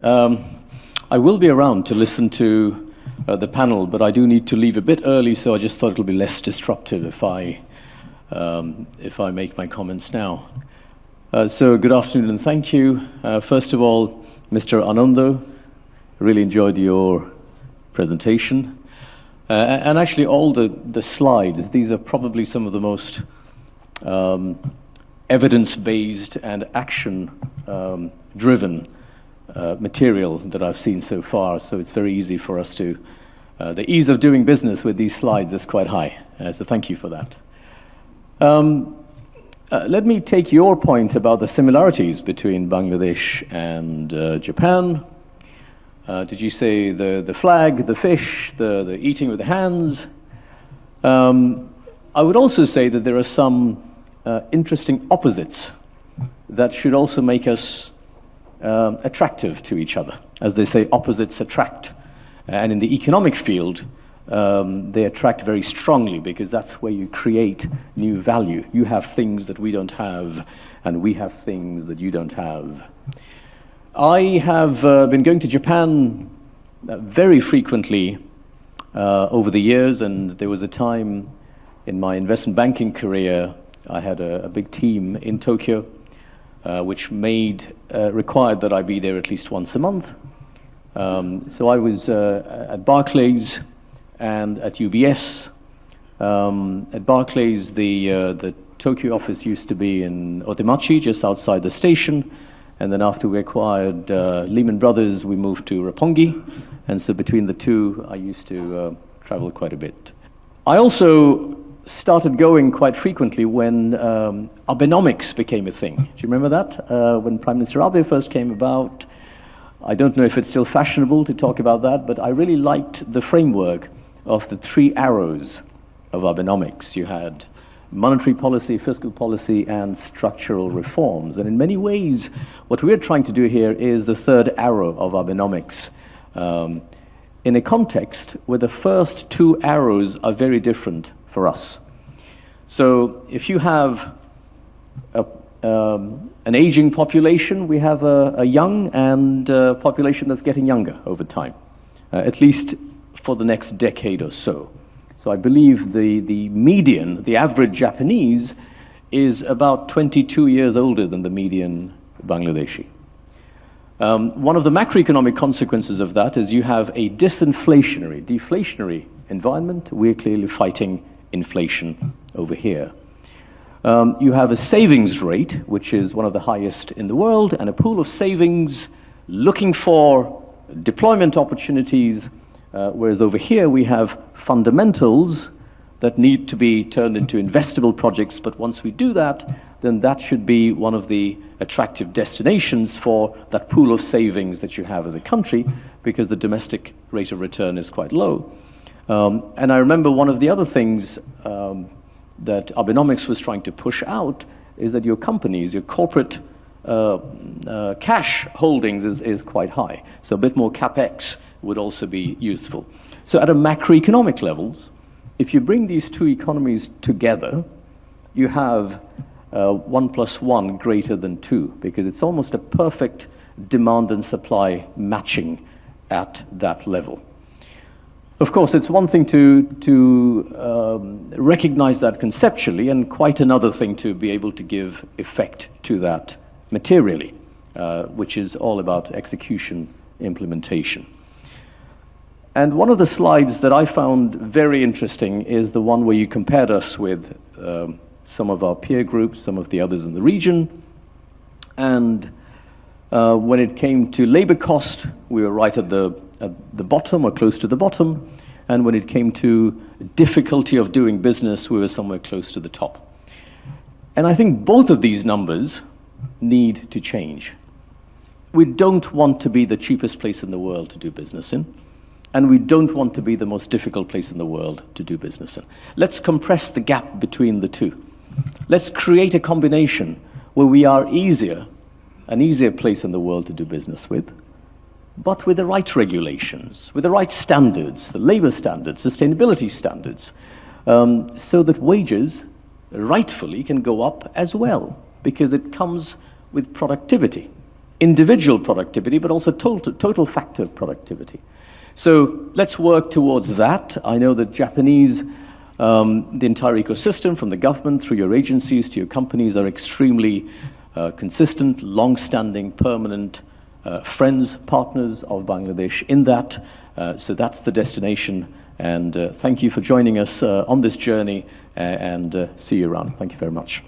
Um, I will be around to listen to the panel, but I do need to leave a bit early, so I just thought it'll be less disruptive if I make my comments now. So good afternoon and thank you. First of all, Mr. Anando, really enjoyed your presentation. And actually all the slides, these are probably some of the most evidence-based and action-driven material that I've seen so far, so it's very easy for us to, the ease of doing business with these slides is quite high, so thank you for that. Let me take your point about the similarities between Bangladesh and Japan. Did you say the flag, the fish, the eating with the hands? I would also say that there are some interesting opposites that should also make us attractive to each other. As they say, opposites attract. And in the economic field, they attract very strongly because that's where you create new value. You have things that we don't have, and we have things that you don't have. I have been going to Japan very frequently over the years, and there was a time in my investment banking career, I had a big team in Tokyo, which required that I be there at least once a month. So I was at Barclays and at UBS. At Barclays, the Tokyo office used to be in Otemachi, just outside the station. And then after we acquired Lehman Brothers, we moved to Roppongi. And so between the two, I used to travel quite a bit. I also started going quite frequently when Abenomics became a thing. Do you remember that? When Prime Minister Abe first came about, I don't know if it's still fashionable to talk about that, but I really liked the framework of the three arrows of Abenomics. You had monetary policy, fiscal policy, and structural reforms. And in many ways, what we're trying to do here is the third arrow of Abenomics, in a context where the first two arrows are very different for us. So if you have an aging population, we have a young and population that's getting younger over time, at least for the next decade or so. So I believe the median, the average Japanese, is about 22 years older than the median Bangladeshi. One of the macroeconomic consequences of that is you have a disinflationary, deflationary environment. We're clearly fighting inflation over here. You have a savings rate, which is one of the highest in the world, and a pool of savings looking for deployment opportunities, whereas over here we have fundamentals that need to be turned into investable projects, but once we do that, then that should be one of the attractive destinations for that pool of savings that you have as a country, because the domestic rate of return is quite low. And I remember one of the other things that Abenomics was trying to push out is that your companies, your corporate cash holdings is quite high. So a bit more capex would also be useful. So at a macroeconomic levels, if you bring these two economies together, you have 1 + 1 greater than 2, because it's almost a perfect demand and supply matching at that level. Of course, it's one thing to recognize that conceptually, and quite another thing to be able to give effect to that materially, which is all about execution, implementation. And one of the slides that I found very interesting is the one where you compared us with some of our peer groups, some of the others in the region. And when it came to labor cost, we were right at the bottom or close to the bottom. And when it came to difficulty of doing business, we were somewhere close to the top. And I think both of these numbers need to change. We don't want to be the cheapest place in the world to do business in, and we don't want to be the most difficult place in the world to do business in. Let's compress the gap between the two. Let's create a combination where we are an easier place in the world to do business with, but with the right regulations, with the right standards, the labor standards, sustainability standards, so that wages rightfully can go up as well, because it comes with productivity. individual productivity, but also total factor productivity. So let's work towards that. I know that Japanese, the entire ecosystem, from the government through your agencies to your companies, are extremely consistent, long-standing, permanent friends, partners of Bangladesh in that. So that's the destination. And thank you for joining us on this journey, and see you around. Thank you very much.